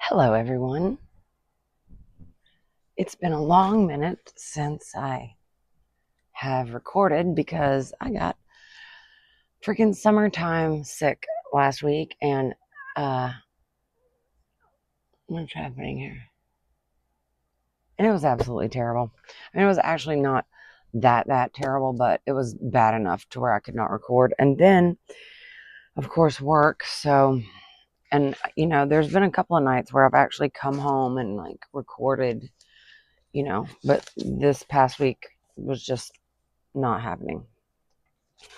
Hello, everyone. It's been a long minute since I have recorded because I got freaking summertime sick last week, and what's happening here? And it was absolutely terrible. I mean, it was actually not that terrible, but it was bad enough to where I could not record. And then, of course, work. So, and there's been a couple of nights where I've actually come home and like recorded, but this past week was just not happening.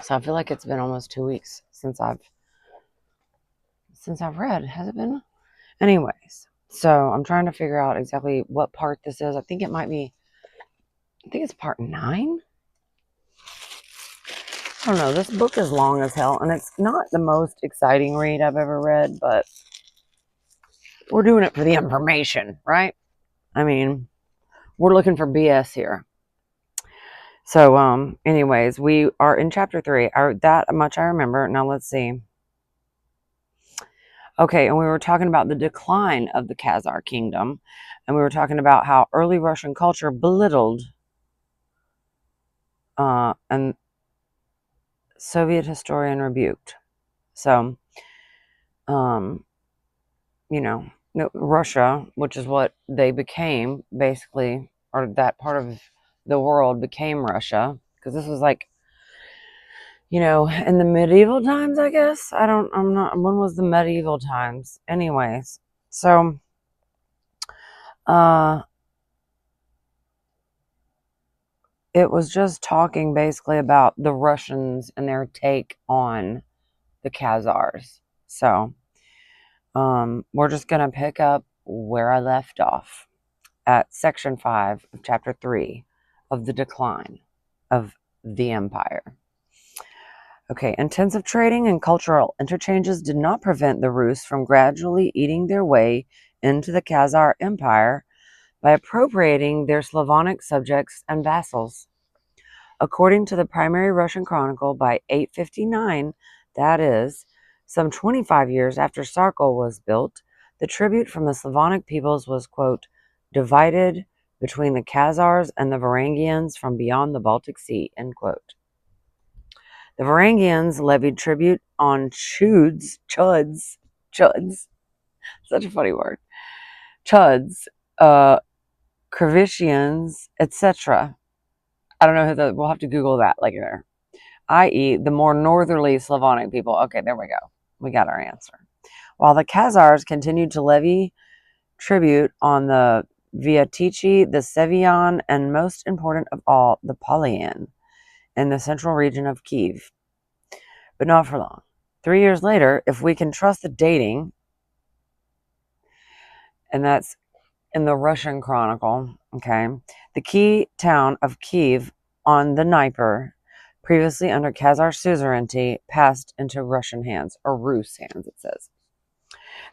So I feel like it's been almost 2 weeks since I've read. Has it been? Anyways, so I'm trying to figure out exactly what part this is. I think it's part 9. I don't know. This book is long as hell, and it's not the most exciting read I've ever read, but we're doing it for the information, right? I mean, we're looking for BS here. So, anyways, we are in chapter 3. That much I remember. Now let's see. Okay, and we were talking about the decline of the Khazar kingdom, and we were talking about how early Russian culture belittled and Soviet historian rebuked. So, um, Russia, which is what they became, basically, or that part of the world became Russia, because this was like, in the medieval times, I guess. I'm not, when was the medieval times? Anyways, so, uh, it was just talking basically about the Russians and their take on the Khazars. So, we're just going to pick up where I left off at section 5 of chapter 3 of the decline of the empire. Okay, intensive trading and cultural interchanges did not prevent the Rus from gradually eating their way into the Khazar Empire by appropriating their Slavonic subjects and vassals. According to the primary Russian chronicle, by 859, that is, some 25 years after Sarkol was built, the tribute from the Slavonic peoples was, quote, divided between the Khazars and the Varangians from beyond the Baltic Sea, end quote. The Varangians levied tribute on chuds, such a funny word, chuds, Kravitians, etc. I don't know we'll have to Google that later. I.e., the more northerly Slavonic people. Okay, there we go. We got our answer. While the Khazars continued to levy tribute on the Viatici, the Sevian, and most important of all, the Polian, in the central region of Kiev. But not for long. 3 years later, if we can trust the dating, and that's in the Russian chronicle, okay, the key town of Kiev on the Dnieper, previously under Khazar suzerainty, passed into Russian hands, or Rus hands, it says.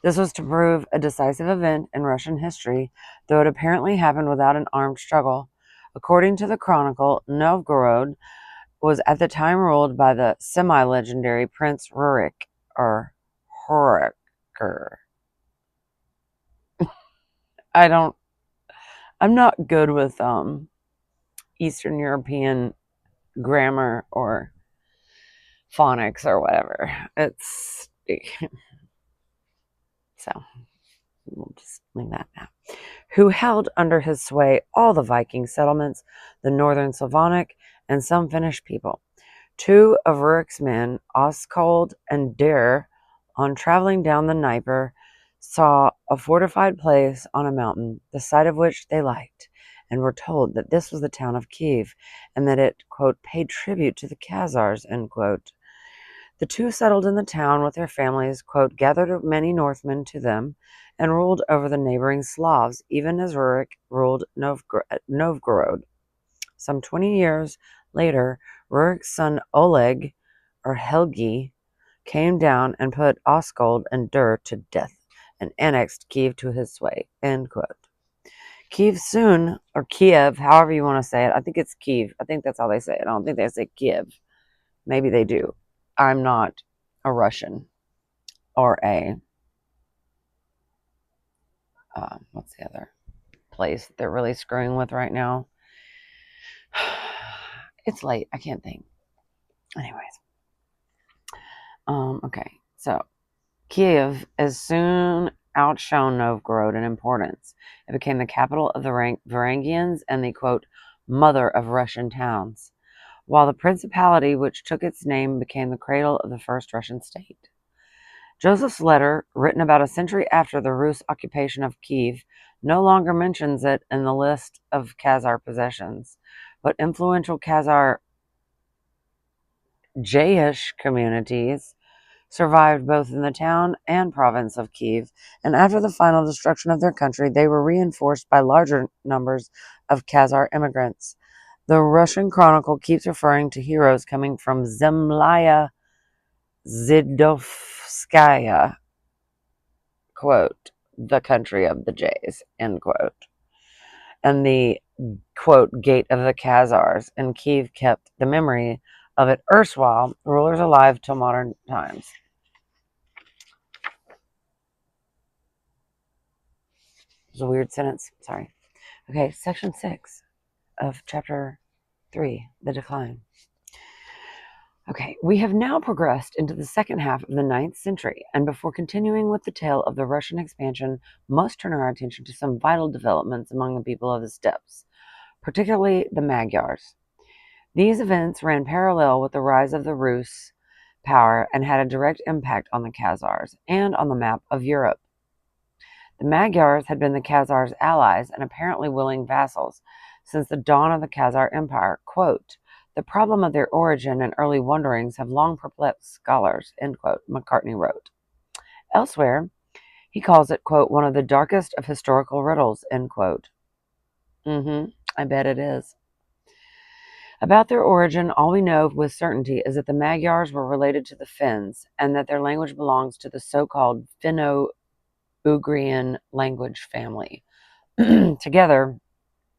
This was to prove a decisive event in Russian history, though it apparently happened without an armed struggle. According to the chronicle, Novgorod was at the time ruled by the semi-legendary Prince Rurik, or Horiker. I'm not good with Eastern European grammar or phonics or whatever. It's so we'll just leave that now. Who held under his sway all the Viking settlements, the northern Slavonic, and some Finnish people. 2 of Rurik's men, Oskold and Dir, on traveling down the Dnieper, saw a fortified place on a mountain, the site of which they liked, and were told that this was the town of Kiev, and that it, quote, paid tribute to the Khazars, end quote. The 2 settled in the town with their families, quote, gathered many Northmen to them, and ruled over the neighboring Slavs, even as Rurik ruled Novgorod. Some 20 years later, Rurik's son Oleg, or Helgi, came down and put Oskold and Dur to death, and annexed Kiev to his sway, end quote. Kiev soon, or Kiev, however you want to say it. I think it's Kiev. I think that's how they say it. I don't think they say Kiev. Maybe they do. I'm not a Russian or a what's the other place they're really screwing with right now? It's late. I can't think. Anyways. Okay. So Kiev is soon outshone Novgorod in importance. It became the capital of the Varangians and the, quote, mother of Russian towns, while the principality which took its name became the cradle of the first Russian state. Joseph's letter, written about a century after the Rus occupation of Kiev, no longer mentions it in the list of Khazar possessions, but influential Khazar Jayish communities survived both in the town and province of Kiev, and after the final destruction of their country, they were reinforced by larger numbers of Khazar immigrants. The Russian chronicle keeps referring to heroes coming from Zemlya Zidovskaya, quote, the country of the Jays, end quote, and the, quote, gate of the Khazars, and Kiev kept the memory of its erstwhile rulers alive till modern times. It was a weird sentence. Sorry. Okay, section 6 of chapter 3, The Decline. Okay, we have now progressed into the second half of the 9th century, and before continuing with the tale of the Russian expansion, must turn our attention to some vital developments among the people of the steppes, particularly the Magyars. These events ran parallel with the rise of the Rus power and had a direct impact on the Khazars and on the map of Europe. The Magyars had been the Khazars' allies and apparently willing vassals since the dawn of the Khazar Empire. Quote, the problem of their origin and early wanderings have long perplexed scholars, end quote, Macartney wrote. Elsewhere, he calls it, quote, one of the darkest of historical riddles, end quote. I bet it is. About their origin, all we know with certainty is that the Magyars were related to the Finns and that their language belongs to the so-called Finno-Ugrian language family, together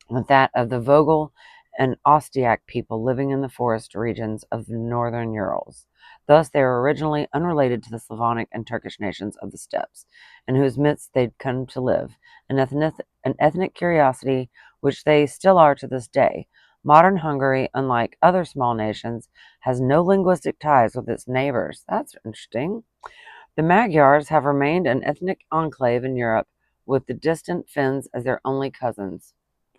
with that of the Vogel and Ostyak people living in the forest regions of the northern Urals. Thus, they were originally unrelated to the Slavonic and Turkish nations of the steppes, in whose midst they'd come to live, an ethnic curiosity which they still are to this day. Modern Hungary, unlike other small nations, has no linguistic ties with its neighbors. That's interesting. The Magyars have remained an ethnic enclave in Europe, with the distant Finns as their only cousins.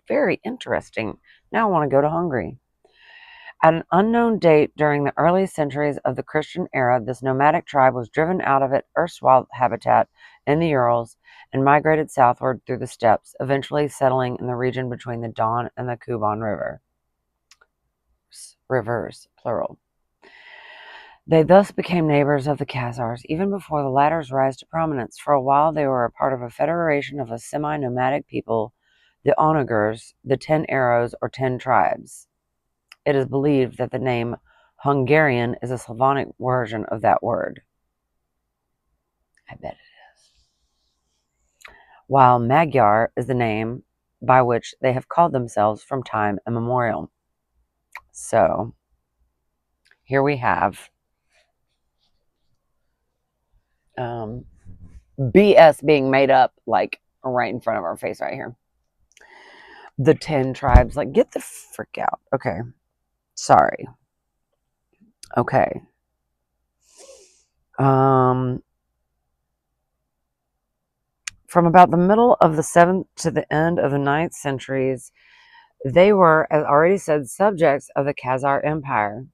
Very interesting. Now I want to go to Hungary. At an unknown date during the early centuries of the Christian era, this nomadic tribe was driven out of its erstwhile habitat in the Urals and migrated southward through the steppes, eventually settling in the region between the Don and the Kuban rivers, plural. They thus became neighbors of the Khazars, even before the latter's rise to prominence. For a while, they were a part of a federation of a semi-nomadic people, the Onagers, the 10 Arrows, or 10 tribes. It is believed that the name Hungarian is a Slavonic version of that word. I bet it is. While Magyar is the name by which they have called themselves from time immemorial. So, here we have BS being made up, like, right in front of our face right here. The 10 tribes, like, get the frick out. Okay. Sorry. Okay. From about the middle of the 7th to the end of the 9th centuries, they were, as already said, subjects of the Khazar Empire.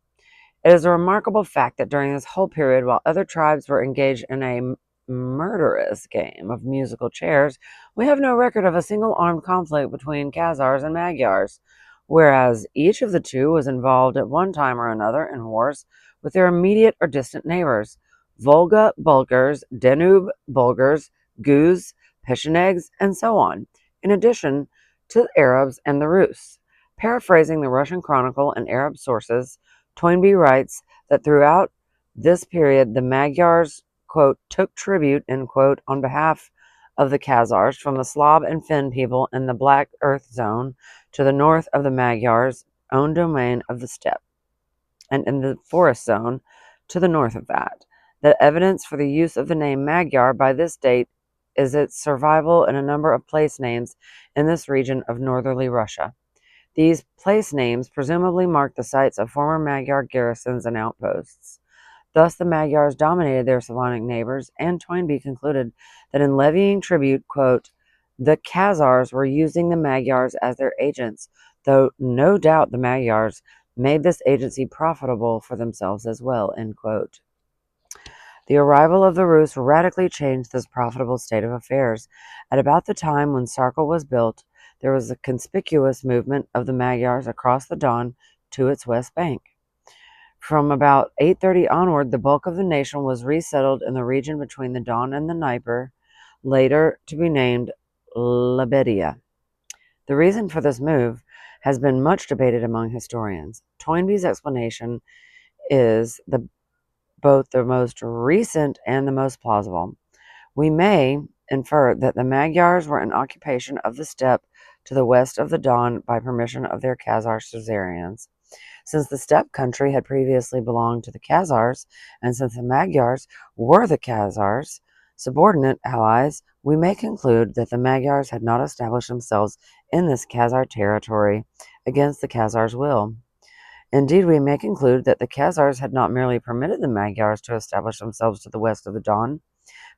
It is a remarkable fact that during this whole period, while other tribes were engaged in a murderous game of musical chairs, we have no record of a single armed conflict between Khazars and Magyars, whereas each of the two was involved at one time or another in wars with their immediate or distant neighbors: Volga Bulgars, Danube Bulgars, Guz, Pechenegs, and so on, in addition to the Arabs and the Rus. Paraphrasing the Russian chronicle and Arab sources, Toynbee writes that throughout this period, the Magyars, quote, took tribute, end quote, on behalf of the Khazars from the Slav and Finn people in the Black Earth Zone to the north of the Magyars' own domain of the steppe, and in the Forest Zone to the north of that. The evidence for the use of the name Magyar by this date is its survival in a number of place names in this region of northerly Russia. These place names presumably mark the sites of former Magyar garrisons and outposts. Thus, the Magyars dominated their Slavonic neighbors, and Toynbee concluded that in levying tribute, quote, the Khazars were using the Magyars as their agents, though no doubt the Magyars made this agency profitable for themselves as well, end quote. The arrival of the Rus radically changed this profitable state of affairs. At about the time when Sarkel was built, there was a conspicuous movement of the Magyars across the Don to its west bank. From about 830 onward, the bulk of the nation was resettled in the region between the Don and the Dnieper, later to be named Lebedia. The reason for this move has been much debated among historians. Toynbee's explanation is both the most recent and the most plausible. We may infer that the Magyars were in occupation of the steppe to the west of the Don by permission of their Khazar suzerains. Since the steppe country had previously belonged to the Khazars, and since the Magyars were the Khazars' subordinate allies, we may conclude that the Magyars had not established themselves in this Khazar territory against the Khazars' will. Indeed, we may conclude that the Khazars had not merely permitted the Magyars to establish themselves to the west of the Don,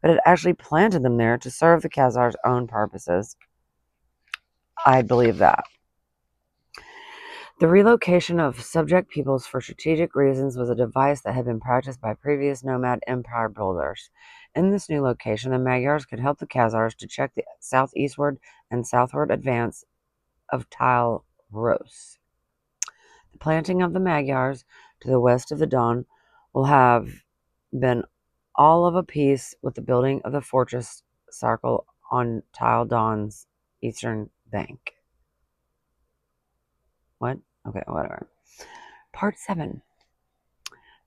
but had actually planted them there to serve the Khazars' own purposes. I believe that. The relocation of subject peoples for strategic reasons was a device that had been practiced by previous nomad empire builders. In this new location, the Magyars could help the Khazars to check the southeastward and southward advance of Tile Ros. The planting of the Magyars to the west of the Don will have been all of a piece with the building of the fortress Sarkel on Tile Don's eastern bank. What? Okay, whatever. Part 7.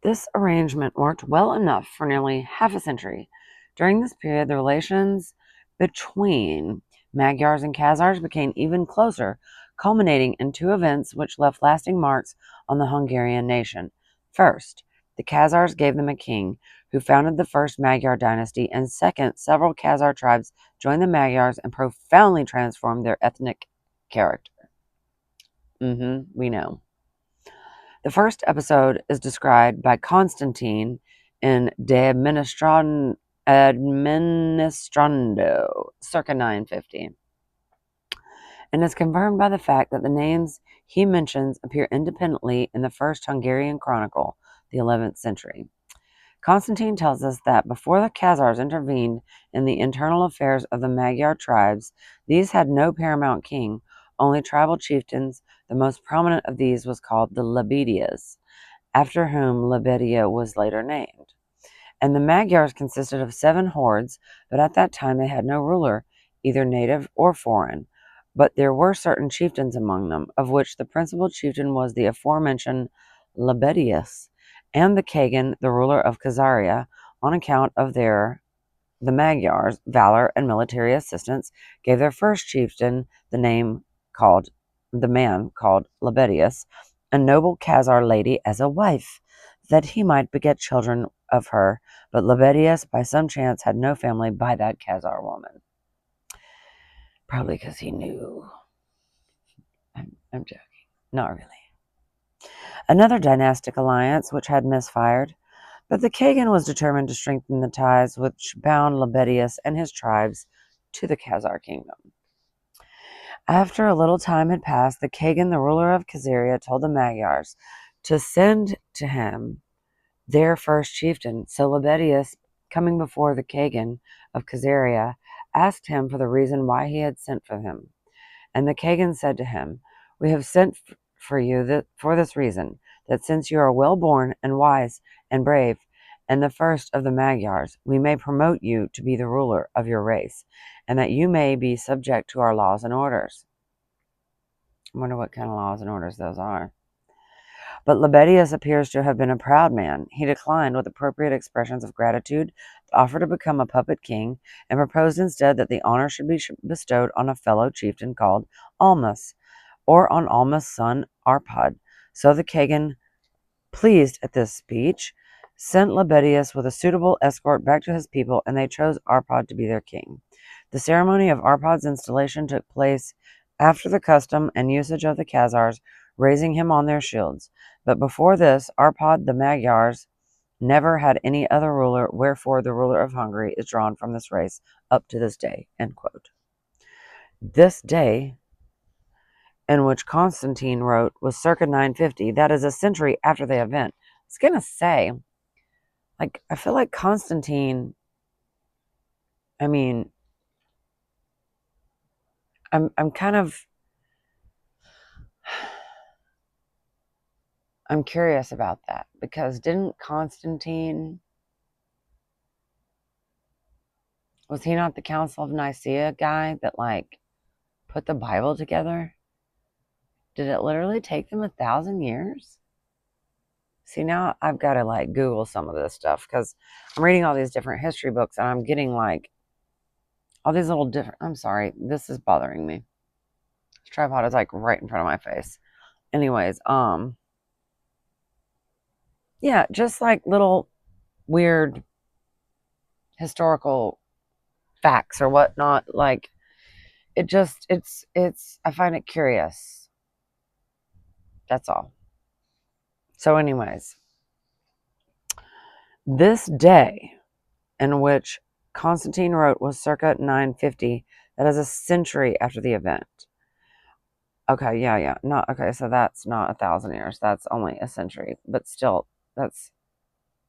This arrangement worked well enough for nearly half a century. During this period, the relations between Magyars and Khazars became even closer, culminating in two events which left lasting marks on the Hungarian nation. First, the Khazars gave them a king who founded the first Magyar dynasty, and second, several Khazar tribes joined the Magyars and profoundly transformed their ethnic character. We know. The first episode is described by Constantine in De Administrando, circa 950, and is confirmed by the fact that the names he mentions appear independently in the first Hungarian chronicle, the 11th century. Constantine tells us that before the Khazars intervened in the internal affairs of the Magyar tribes, these had no paramount king, only tribal chieftains. The most prominent of these was called the Lebedias, after whom Lebedia was later named. And the Magyars consisted of 7 hordes, but at that time they had no ruler, either native or foreign. But there were certain chieftains among them, of which the principal chieftain was the aforementioned Lebedius, and the Kagan, the ruler of Khazaria, on account of the Magyars' valor and military assistance, gave their first chieftain the man called Lebedius, a noble Khazar lady as a wife, that he might beget children of her. But Lebedius, by some chance, had no family by that Khazar woman. Probably because he knew. I'm joking. Not really. Another dynastic alliance which had misfired, but the Kagan was determined to strengthen the ties which bound Lebedius and his tribes to the Khazar kingdom. After a little time had passed, the Kagan, the ruler of Khazaria, told the Magyars to send to him their first chieftain. So Lebedius, coming before the Kagan of Khazaria, asked him for the reason why he had sent for him. And the Kagan said to him, "We have sent for you for this reason, that since you are well born and wise and brave, and the first of the Magyars, we may promote you to be the ruler of your race, and that you may be subject to our laws and orders." I wonder what kind of laws and orders those are. But Lebedius appears to have been a proud man. He declined, with appropriate expressions of gratitude, the offer to become a puppet king, and proposed instead that the honor should be bestowed on a fellow chieftain called Almas, or on Almas' son Arpad. So the Kagan, pleased at this speech, sent Lebedius with a suitable escort back to his people, and they chose Arpad to be their king. The ceremony of Arpad's installation took place after the custom and usage of the Khazars, raising him on their shields. But before this, Arpad the Magyars never had any other ruler, wherefore the ruler of Hungary is drawn from this race up to this day. End quote. This day in which Constantine wrote was circa 950. That is a century after the event. I was going to say, like, I feel like Constantine, I mean, I'm kind of, I'm curious about that, because didn't Constantine, was he not the Council of Nicaea guy that, like, put the Bible together? Did it literally take them 1,000 years? See, now I've got to, like, Google some of this stuff, because I'm reading all these different history books, and I'm getting, like, all these little different, I'm sorry, this is bothering me. This tripod is, like, right in front of my face. Anyways, yeah, just, like, little weird historical facts or whatnot. Like, it's, I find it curious. That's all. So anyways, this day in which Constantine wrote was circa 950. That is a century after the event. Okay, yeah. Not okay, so that's not 1,000 years. That's only a century. But still, that's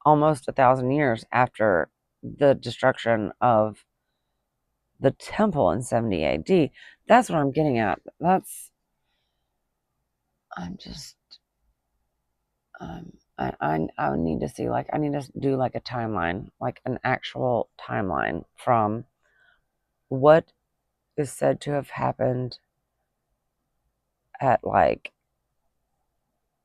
almost 1,000 years after the destruction of the temple in 70 AD. That's what I'm getting at. I would need to see, like, I need to do, like, a timeline, like an actual timeline from what is said to have happened at, like,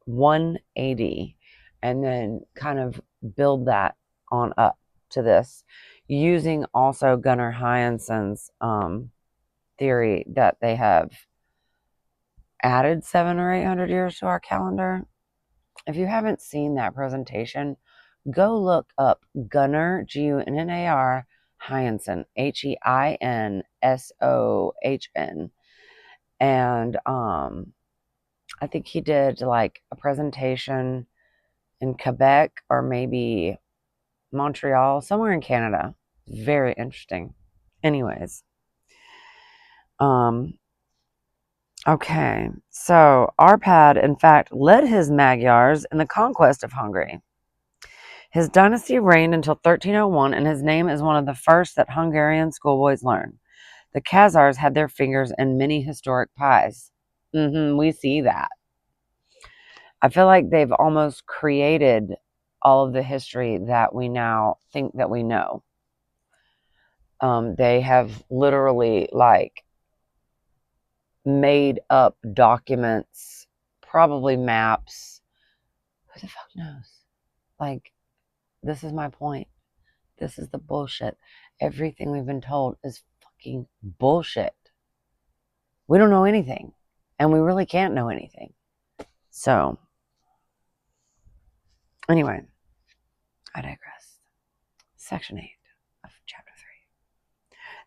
180, and then kind of build that on up to this, using also Gunnar Hyacinth's theory that they have added 700 or 800 years to our calendar. If you haven't seen that presentation, go look up Gunnar, Gunnar, Hyacinth, Heinsohn. And I think he did, like, a presentation in Quebec or maybe Montreal, somewhere in Canada. Very interesting. Anyways, okay, so Arpad, in fact, led his Magyars in the conquest of Hungary. His dynasty reigned until 1301, and his name is one of the first that Hungarian schoolboys learn. The Khazars had their fingers in many historic pies. We see that. I feel like they've almost created all of the history that we now think that we know. They have literally, like, made up documents, probably maps. Who the fuck knows? Like, this is my point. This is the bullshit. Everything we've been told is fucking bullshit. We don't know anything, and we really can't know anything. So, anyway, I digress. Section 8 of Chapter 3.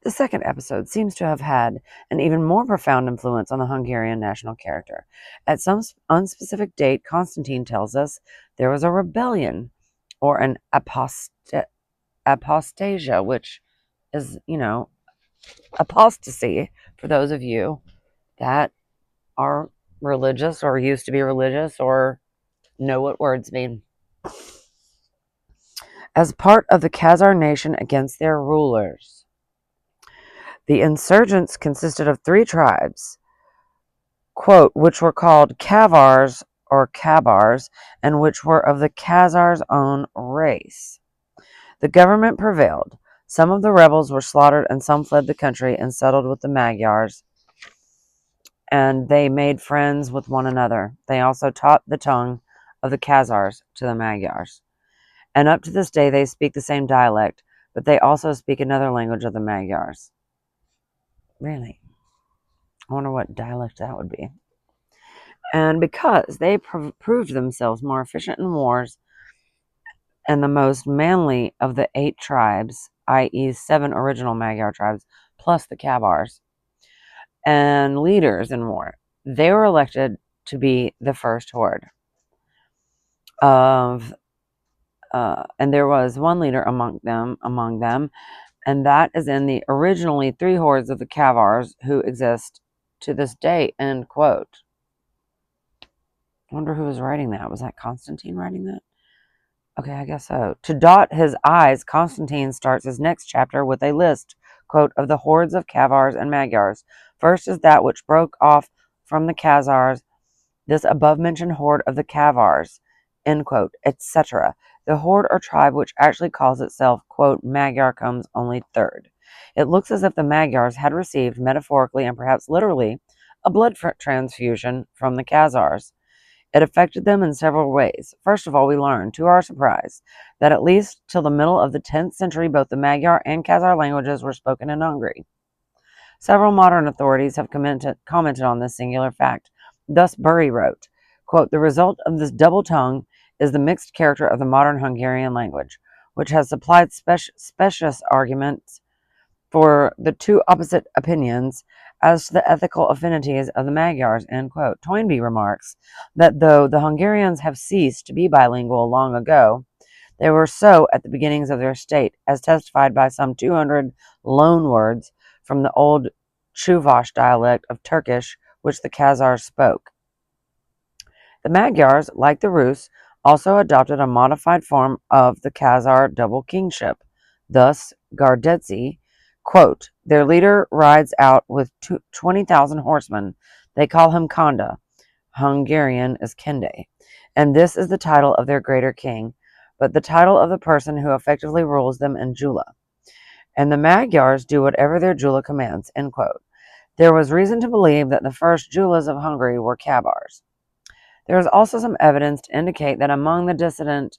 The second episode seems to have had an even more profound influence on the Hungarian national character. At some unspecific date, Constantine tells us there was a rebellion, or an apostasia, which is, apostasy, for those of you that are religious or used to be religious or know what words mean. As part of the Khazar nation against their rulers. The insurgents consisted of 3 tribes, quote, which were called Kavars or Kabars, and which were of the Khazars' own race. The government prevailed. Some of the rebels were slaughtered, and some fled the country and settled with the Magyars, and they made friends with one another. They also taught the tongue of the Khazars to the Magyars. And up to this day, they speak the same dialect, but they also speak another language of the Magyars. Really? I wonder what dialect that would be. And because they proved themselves more efficient in wars and the most manly of the 8 tribes, i.e., 7 original Magyar tribes, plus the Khazars, and leaders and more. They were elected to be the first horde of, and there was one leader among them, and that is in the originally 3 hordes of the Khazars who exist to this day. End quote. I wonder who was writing that. Was that Constantine writing that? Okay, I guess so. To dot his I's, Constantine starts his next chapter with a list, quote, of the hordes of Khazars and Magyars. First is that which broke off from the Khazars, this above-mentioned horde of the Khazars, end quote, etc. The horde or tribe which actually calls itself, quote, Magyar comes only third. It looks as if the Magyars had received, metaphorically and perhaps literally, a blood transfusion from the Khazars. It affected them in several ways. First of all, we learn, to our surprise, that at least till the middle of the 10th century, both the Magyar and Khazar languages were spoken in Hungary. Several modern authorities have commented on this singular fact. Thus, Bury wrote, quote, the result of this double tongue is the mixed character of the modern Hungarian language, which has supplied specious arguments for the 2 opposite opinions as to the ethical affinities of the Magyars, end quote. Toynbee remarks that though the Hungarians have ceased to be bilingual long ago, they were so at the beginnings of their state, as testified by some 200 loan words from the old Chuvash dialect of Turkish, which the Khazars spoke. The Magyars, like the Rus, also adopted a modified form of the Khazar double kingship. Thus, Gardetzi, quote, their leader rides out with 20,000 horsemen. They call him Kanda. Hungarian is Kende. And this is the title of their greater king, but the title of the person who effectively rules them in Jula. And the Magyars do whatever their Jula commands, end quote. There was reason to believe that the first Julas of Hungary were Khazars. There is also some evidence to indicate that among the dissident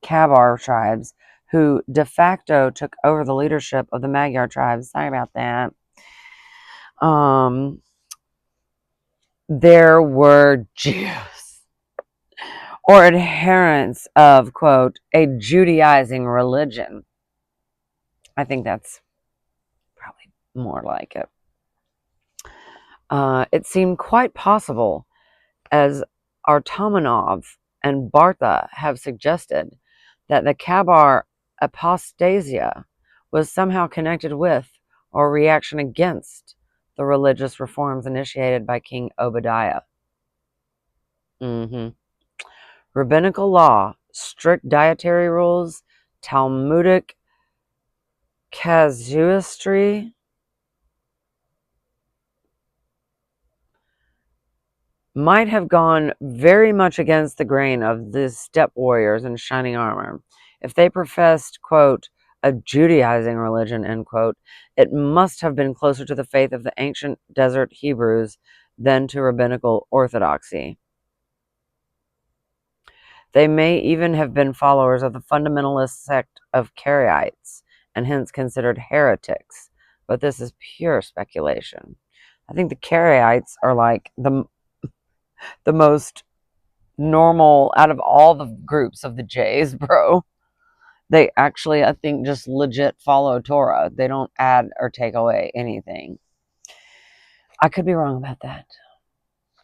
Khazar tribes who de facto took over the leadership of the Magyar tribes, sorry about that, there were Jews or adherents of, quote, a Judaizing religion. I think that's probably more like it. It seemed quite possible, as Artamonov and Bartha have suggested, that the Khazar apostasia was somehow connected with or reaction against the religious reforms initiated by King Obadiah. Rabbinical law, strict dietary rules, Talmudic casuistry, might have gone very much against the grain of the steppe warriors in shining armor. If they professed, quote, a Judaizing religion, end quote, it must have been closer to the faith of the ancient desert Hebrews than to rabbinical orthodoxy. They may even have been followers of the fundamentalist sect of Karaites, and hence considered heretics, but this is pure speculation. I think the Karaites are like the most normal out of all the groups of the Jays, bro. They actually, I think, just legit follow Torah. They don't add or take away anything. I could be wrong about that,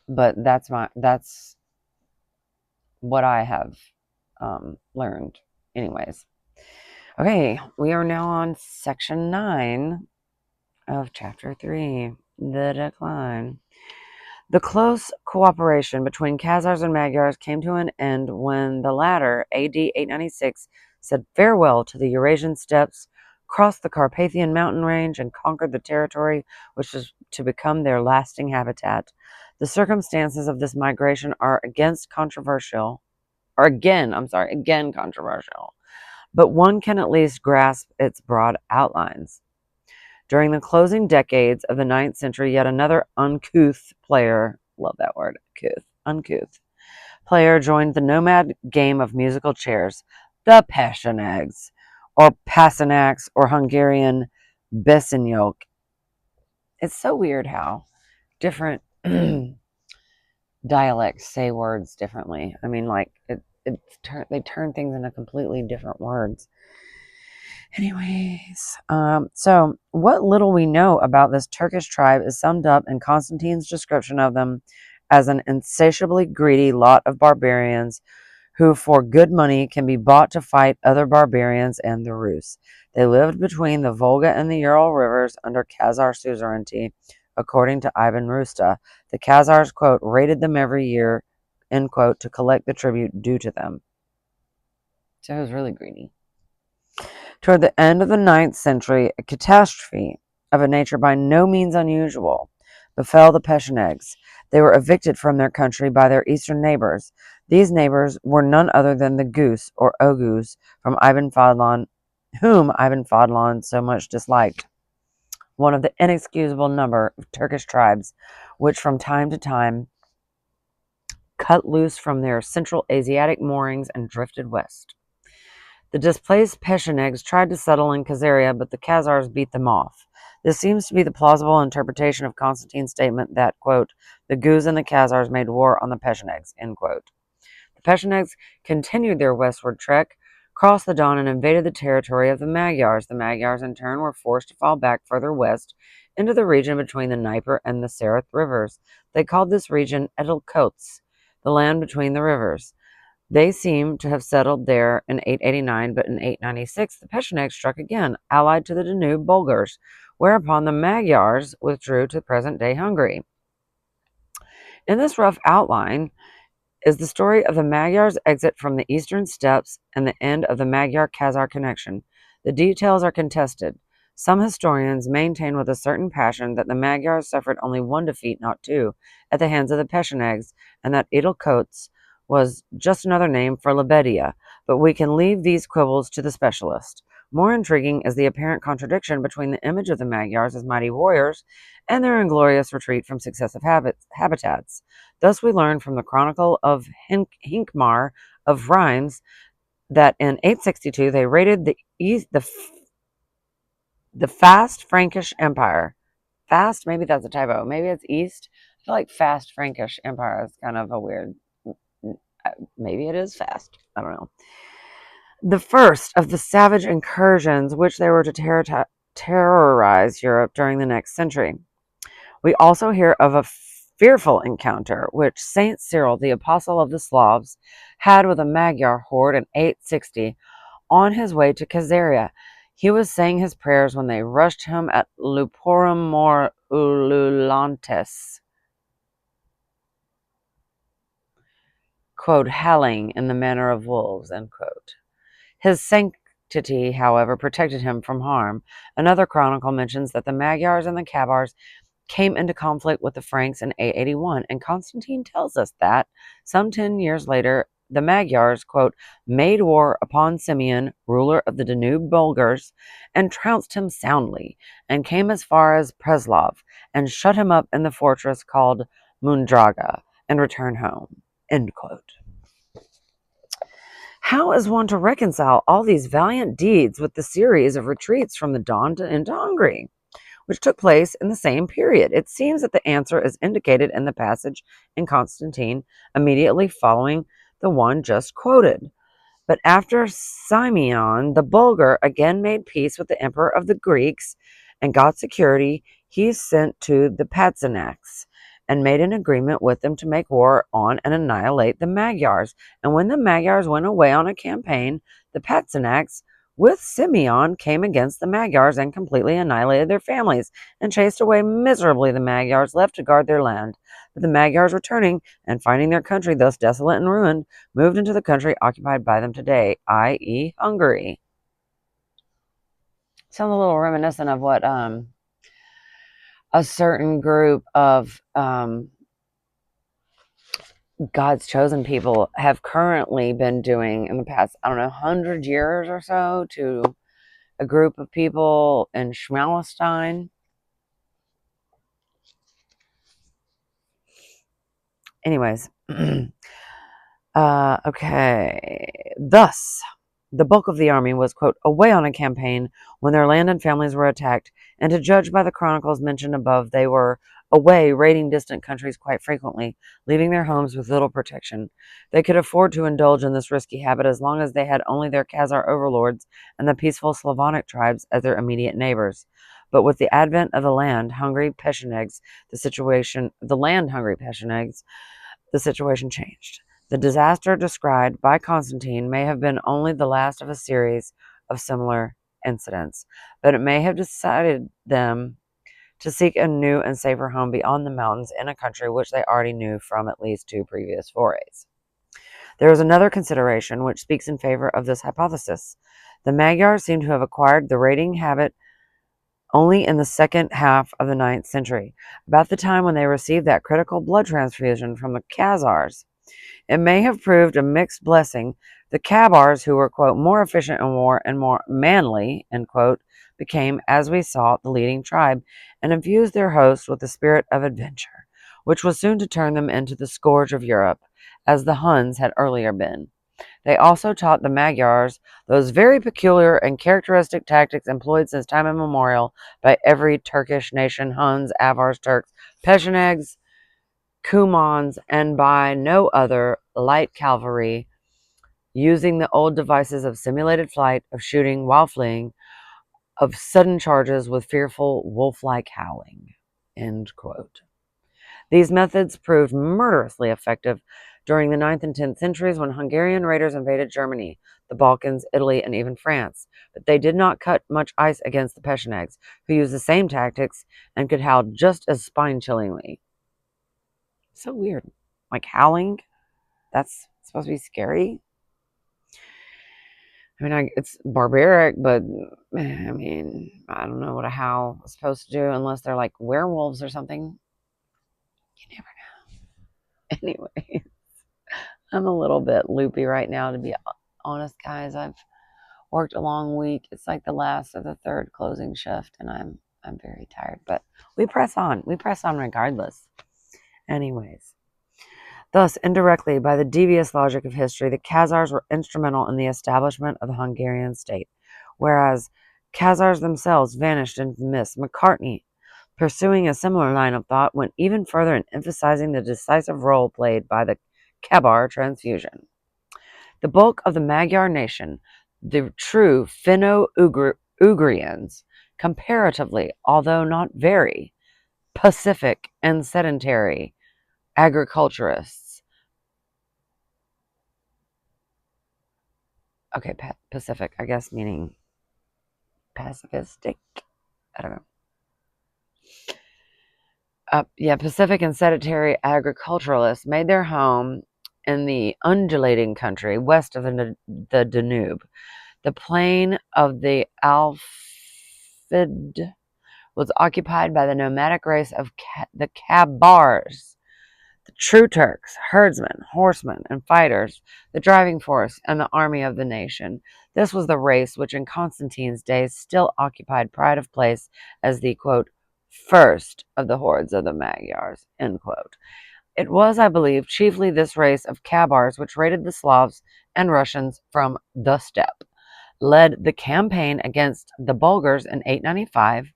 but that's what I have learned. Anyways, okay, we are now on section 9 of chapter 3, the decline. The close cooperation between Khazars and Magyars came to an end when the latter, AD 896, said farewell to the Eurasian steppes, crossed the Carpathian mountain range, and conquered the territory which was to become their lasting habitat. The circumstances of this migration are again controversial, but one can at least grasp its broad outlines. During the closing decades of the 9th century, yet another uncouth player, love that word, uncouth player joined the nomad game of musical chairs, the Pasanags, or Pasanacs, or Hungarian Beszonyok. It's so weird how different dialects say words differently. I mean, like, they turn things into completely different words. Anyways, so what little we know about this Turkish tribe is summed up in Constantine's description of them as an insatiably greedy lot of barbarians who for good money can be bought to fight other barbarians and the Rus. They lived between the Volga and the Ural rivers under Khazar suzerainty, according to Ivan Rusta. The Khazars, quote, raided them every year, end quote, to collect the tribute due to them. So it was really greedy. Toward the end of the 9th century, a catastrophe of a nature by no means unusual befell the Pechenegs. They were evicted from their country by their eastern neighbors. These neighbors were none other than the Gus, or Oghuz, from Ivan Fadlan, whom Ivan Fadlan so much disliked, one of the inexcusable number of Turkish tribes which from time to time cut loose from their Central Asiatic moorings and drifted west. The displaced Pechenegs tried to settle in Khazaria, but the Khazars beat them off. This seems to be the plausible interpretation of Constantine's statement that, quote, the Gus and the Khazars made war on the Pechenegs, end quote. The Pechenegs continued their westward trek, crossed the Don, and invaded the territory of the Magyars. The Magyars, in turn, were forced to fall back further west into the region between the Dnieper and the Sereth rivers. They called this region Edel-Kots, the land between the rivers. They seem to have settled there in 889, but in 896 the Pechenegs struck again, allied to the Danube Bulgars, whereupon the Magyars withdrew to present-day Hungary. In this rough outline is the story of the Magyars' exit from the eastern steppes and the end of the Magyar-Khazar connection. The details are contested. Some historians maintain with a certain passion that the Magyars suffered only one defeat, not two, at the hands of the Pechenegs, and that Edel-Kots was just another name for Lebedia, but we can leave these quibbles to the specialist. More intriguing is the apparent contradiction between the image of the Magyars as mighty warriors and their inglorious retreat from successive habitats. Thus we learn from the Chronicle of Hincmar of Rheims that in 862 they raided the fast Frankish Empire. Fast, maybe that's a typo. Maybe it's East. I feel like fast Frankish Empire is kind of a weird... Maybe it is fast. I don't know. The first of the savage incursions which they were to terrorize Europe during the next century. We also hear of a fearful encounter which Saint Cyril, the apostle of the Slavs, had with a Magyar horde in 860 on his way to Khazaria. He was saying his prayers when they rushed him at Luporum Mor Ululantes, quote, howling in the manner of wolves, end quote. His sanctity, however, protected him from harm. Another chronicle mentions that the Magyars and the Khazars came into conflict with the Franks in 881, and Constantine tells us that, some 10 years later, the Magyars, quote, made war upon Simeon, ruler of the Danube Bulgars, and trounced him soundly, and came as far as Preslav, and shut him up in the fortress called Mundraga, and returned home, end quote. How is one to reconcile all these valiant deeds with the series of retreats from the Don into Hungary, which took place in the same period? It seems that the answer is indicated in the passage in Constantine immediately following the one just quoted. But after Simeon the Bulgar again made peace with the emperor of the Greeks and got security, he sent to the Patzinaks and made an agreement with them to make war on and annihilate the Magyars. And when the Magyars went away on a campaign, the Patzinaks with Simeon came against the Magyars and completely annihilated their families and chased away miserably the Magyars left to guard their land. But the Magyars, returning and finding their country thus desolate and ruined, moved into the country occupied by them today, i.e. Hungary. Sounds a little reminiscent of what a certain group of God's chosen people have currently been doing in the past, 100 years or so, to a group of people in Schmalestein. Anyways, okay. Thus, the bulk of the army was, quote, away on a campaign when their land and families were attacked, and to judge by the chronicles mentioned above, they were away, raiding distant countries quite frequently, leaving their homes with little protection. They could afford to indulge in this risky habit as long as they had only their Khazar overlords and the peaceful Slavonic tribes as their immediate neighbors. But with the advent of the land-hungry Pechenegs, the situation changed. The disaster described by Constantine may have been only the last of a series of similar incidents, but it may have decided them to seek a new and safer home beyond the mountains in a country which they already knew from at least 2 previous forays. There is another consideration which speaks in favor of this hypothesis. The Magyars seem to have acquired the raiding habit only in the second half of the 9th century, about the time when they received that critical blood transfusion from the Khazars. It may have proved a mixed blessing. The Khazars, who were, quote, more efficient in war and more manly, end quote, became, as we saw, the leading tribe, and infused their hosts with the spirit of adventure, which was soon to turn them into the scourge of Europe, as the Huns had earlier been. They also taught the Magyars those very peculiar and characteristic tactics employed since time immemorial by every Turkish nation, Huns, Avars, Turks, Pechenegs, Cumans, and by no other light cavalry, using the old devices of simulated flight, of shooting while fleeing, of sudden charges with fearful wolf-like howling. End quote. These methods proved murderously effective during the 9th and 10th centuries when Hungarian raiders invaded Germany, the Balkans, Italy, and even France. But they did not cut much ice against the Pechenegs, who used the same tactics and could howl just as spine-chillingly. So weird. Like howling? That's supposed to be scary? I mean, it's barbaric, but I mean, I don't know what a howl is supposed to do unless they're like werewolves or something. You never know. Anyway, I'm a little bit loopy right now, to be honest, guys. I've worked a long week. It's like the last of the 3rd closing shift, and I'm very tired. But we press on. We press on regardless. Anyways. Thus, indirectly, by the devious logic of history, the Khazars were instrumental in the establishment of the Hungarian state, whereas Khazars themselves vanished into the mist. Macartney, pursuing a similar line of thought, went even further in emphasizing the decisive role played by the Khabar transfusion. The bulk of the Magyar nation, the true Finno-Ugrians, comparatively, although not very, pacific and sedentary agriculturists. Okay, Pacific, I guess, meaning pacifistic. I don't know. Pacific and sedentary agriculturalists made their home in the undulating country west of the Danube. The plain of the Alfid was occupied by the nomadic race of the Kabars, the true Turks, herdsmen, horsemen, and fighters, the driving force and the army of the nation. This was the race which in Constantine's days still occupied pride of place as the, quote, first of the hordes of the Magyars, end quote. It was, I believe, chiefly this race of Kabars which raided the Slavs and Russians from the steppe, led the campaign against the Bulgars in 895,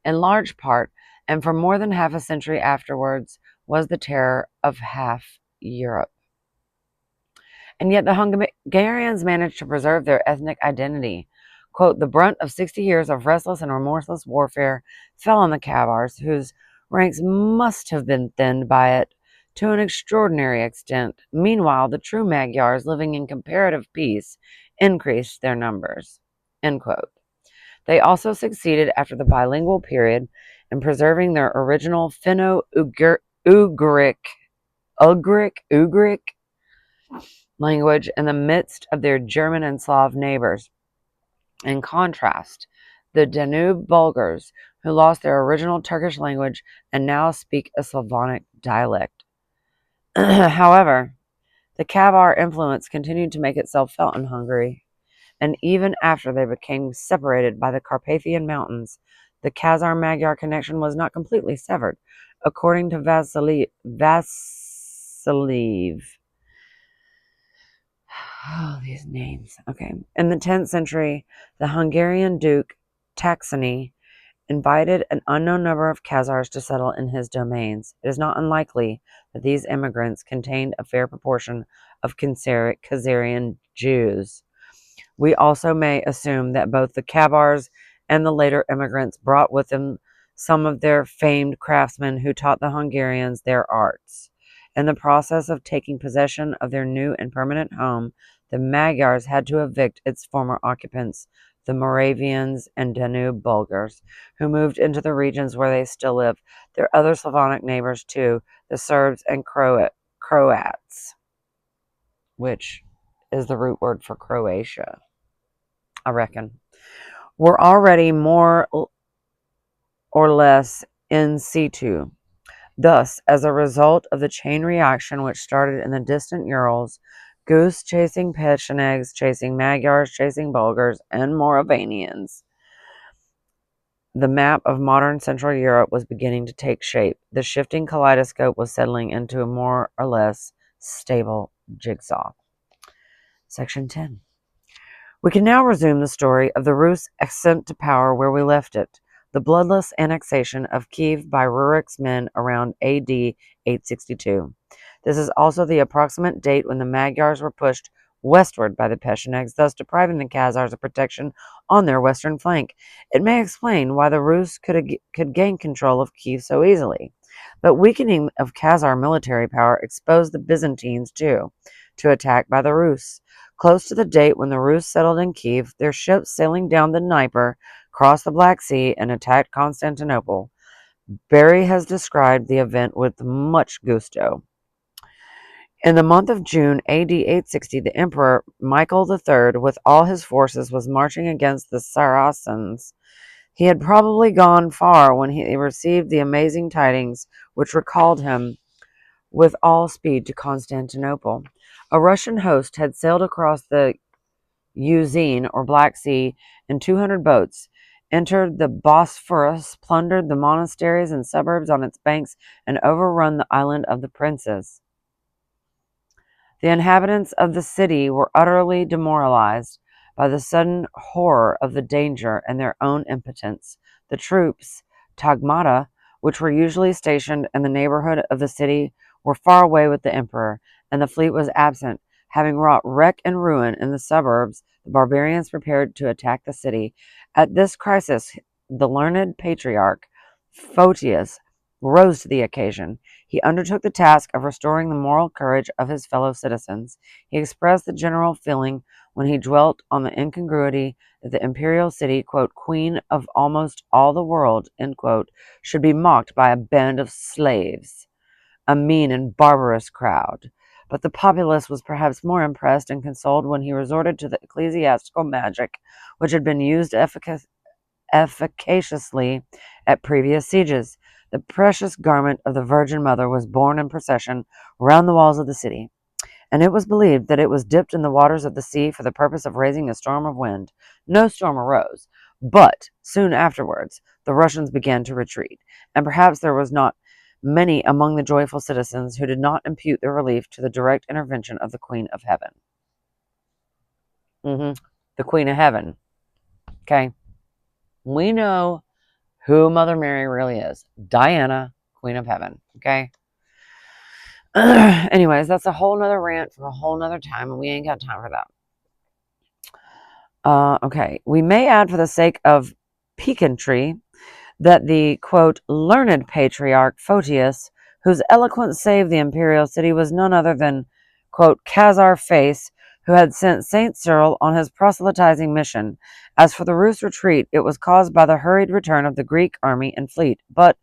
in large part, and for more than half a century afterwards, was the terror of half Europe. And yet the Hungarians managed to preserve their ethnic identity. Quote, the brunt of 60 years of restless and remorseless warfare fell on the Khazars, whose ranks must have been thinned by it to an extraordinary extent. Meanwhile, the true Magyars, living in comparative peace, increased their numbers. End quote. They also succeeded after the bilingual period in preserving their original Finno-Ugric language in the midst of their German and Slav neighbors. In contrast, the Danube Bulgars, who lost their original Turkish language and now speak a Slavonic dialect. However, the Khabar influence continued to make itself felt in Hungary, and even after they became separated by the Carpathian Mountains, the Khazar-Magyar connection was not completely severed. According to Vassiliev, these names. Okay. In the 10th century, the Hungarian Duke Taxony invited an unknown number of Khazars to settle in his domains. It is not unlikely that these immigrants contained a fair proportion of Khazarian Jews. We also may assume that both the Kabars and the later immigrants brought with them some of their famed craftsmen who taught the Hungarians their arts. In the process of taking possession of their new and permanent home, the Magyars had to evict its former occupants, the Moravians and Danube Bulgars, who moved into the regions where they still live. Their other Slavonic neighbors, too, the Serbs and Croats, which is the root word for Croatia, I reckon, were already more or less in situ. Thus, as a result of the chain reaction which started in the distant Urals, Goose chasing Pechenegs, chasing Magyars, chasing Bulgars, and Moravians, the map of modern Central Europe was beginning to take shape. The shifting kaleidoscope was settling into a more or less stable jigsaw. Section 10. We can now resume the story of the Rus' ascent to power where we left it, the bloodless annexation of Kiev by Rurik's men around AD 862. This is also the approximate date when the Magyars were pushed westward by the Pechenegs, thus depriving the Khazars of protection on their western flank. It may explain why the Rus could gain control of Kiev so easily. But weakening of Khazar military power exposed the Byzantines, too, to attack by the Rus. Close to the date when the Rus settled in Kiev, their ships sailing down the Dnieper crossed the Black Sea and attacked Constantinople. Barry has described the event with much gusto. In the month of June AD 860, the Emperor Michael III, with all his forces, was marching against the Saracens. He had probably gone far when he received the amazing tidings which recalled him with all speed to Constantinople. A Russian host had sailed across the Euxine, or Black Sea, in 200 boats, entered the Bosphorus, plundered the monasteries and suburbs on its banks, and overrun the island of the princes. The inhabitants of the city were utterly demoralized by the sudden horror of the danger and their own impotence. The troops, tagmata, which were usually stationed in the neighborhood of the city, were far away with the emperor, and the fleet was absent. Having wrought wreck and ruin in the suburbs, the barbarians prepared to attack the city. At this crisis, the learned patriarch, Photius, rose to the occasion. He undertook the task of restoring the moral courage of his fellow citizens. He expressed the general feeling when he dwelt on the incongruity that the imperial city, quote, queen of almost all the world, end quote, should be mocked by a band of slaves, a mean and barbarous crowd. But the populace was perhaps more impressed and consoled when he resorted to the ecclesiastical magic which had been used efficaciously at previous sieges. The precious garment of the Virgin Mother was borne in procession round the walls of the city, and it was believed that it was dipped in the waters of the sea for the purpose of raising a storm of wind. No storm arose, but soon afterwards the Russians began to retreat, and perhaps there was not many among the joyful citizens who did not impute their relief to the direct intervention of the Queen of Heaven. The Queen of Heaven. Okay. We know who Mother Mary really is. Diana, Queen of Heaven. Okay. Anyways, that's a whole nother rant for a whole nother time, and we ain't got time for that. Okay. We may add, for the sake of piquantry, that the, quote, learned patriarch Photius, whose eloquence saved the imperial city, was none other than, quote, Khazar Face, who had sent Saint Cyril on his proselytizing mission. As for the Rus' retreat, it was caused by the hurried return of the Greek army and fleet. But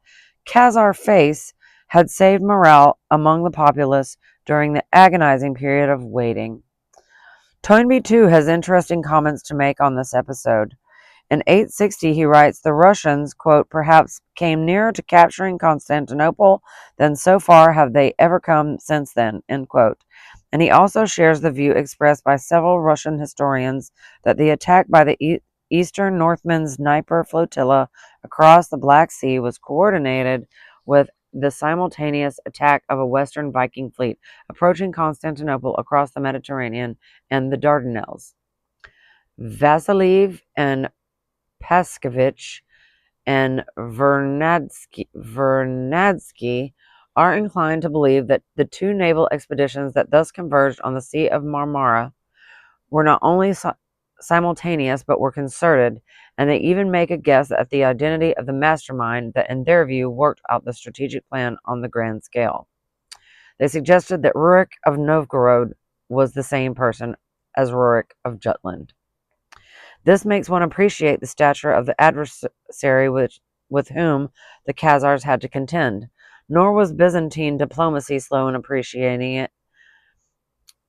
Khazar Face had saved morale among the populace during the agonizing period of waiting. Toynbee, too, has interesting comments to make on this episode. In 860, he writes, the Russians, quote, perhaps came nearer to capturing Constantinople than so far have they ever come since then, end quote. And he also shares the view expressed by several Russian historians that the attack by the Eastern Northmen's Dnieper flotilla across the Black Sea was coordinated with the simultaneous attack of a Western Viking fleet approaching Constantinople across the Mediterranean and the Dardanelles. Vasiliev and Paskovich and Vernadsky are inclined to believe that the two naval expeditions that thus converged on the Sea of Marmara were not only simultaneous but were concerted, and they even make a guess at the identity of the mastermind that, in their view, worked out the strategic plan on the grand scale. They suggested that Rurik of Novgorod was the same person as Rurik of Jutland. This makes one appreciate the stature of the adversary with whom the Khazars had to contend. Nor was Byzantine diplomacy slow in appreciating it,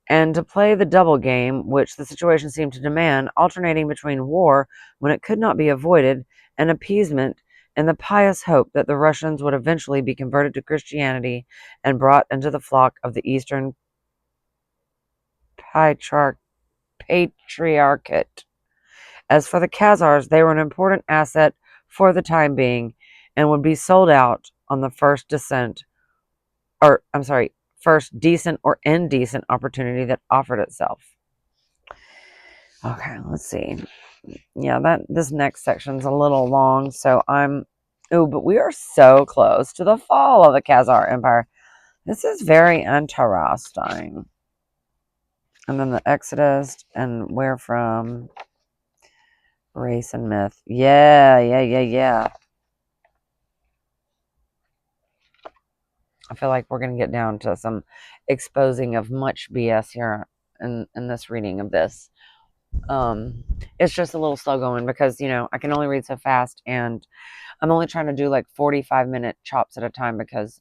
and to play the double game which the situation seemed to demand, alternating between war when it could not be avoided and appeasement in the pious hope that the Russians would eventually be converted to Christianity and brought into the flock of the Eastern Patriarchate. As for the Khazars, they were an important asset for the time being and would be sold out on the first decent or indecent opportunity that offered itself. Okay, let's see. Yeah, this next section's a little long, so but we are so close to the fall of the Khazar Empire. This is very interesting. And then the Exodus and where from, race and myth. Yeah. I feel like we're going to get down to some exposing of much BS here in this reading of this. It's just a little slow going because, I can only read so fast, and I'm only trying to do like 45-minute chops at a time because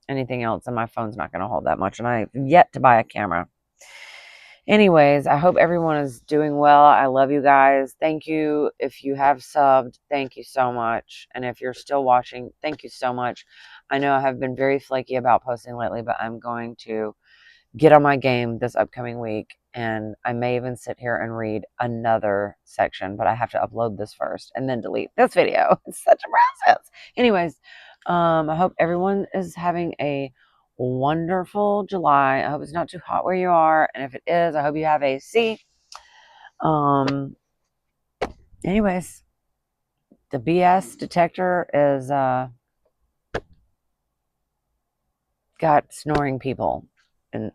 anything else and my phone's not going to hold that much, and I've yet to buy a camera. Anyways, I hope everyone is doing well. I love you guys. Thank you. If you have subbed, thank you so much. And if you're still watching, thank you so much. I know I have been very flaky about posting lately, but I'm going to get on my game this upcoming week. And I may even sit here and read another section, but I have to upload this first and then delete this video. It's such a process. Anyways, I hope everyone is having a wonderful July. I hope it's not too hot where you are, and if it is, I hope you have AC. Anyways, the BS detector is got snoring people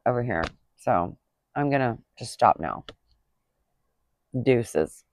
over here, so I'm gonna just stop now. Deuces.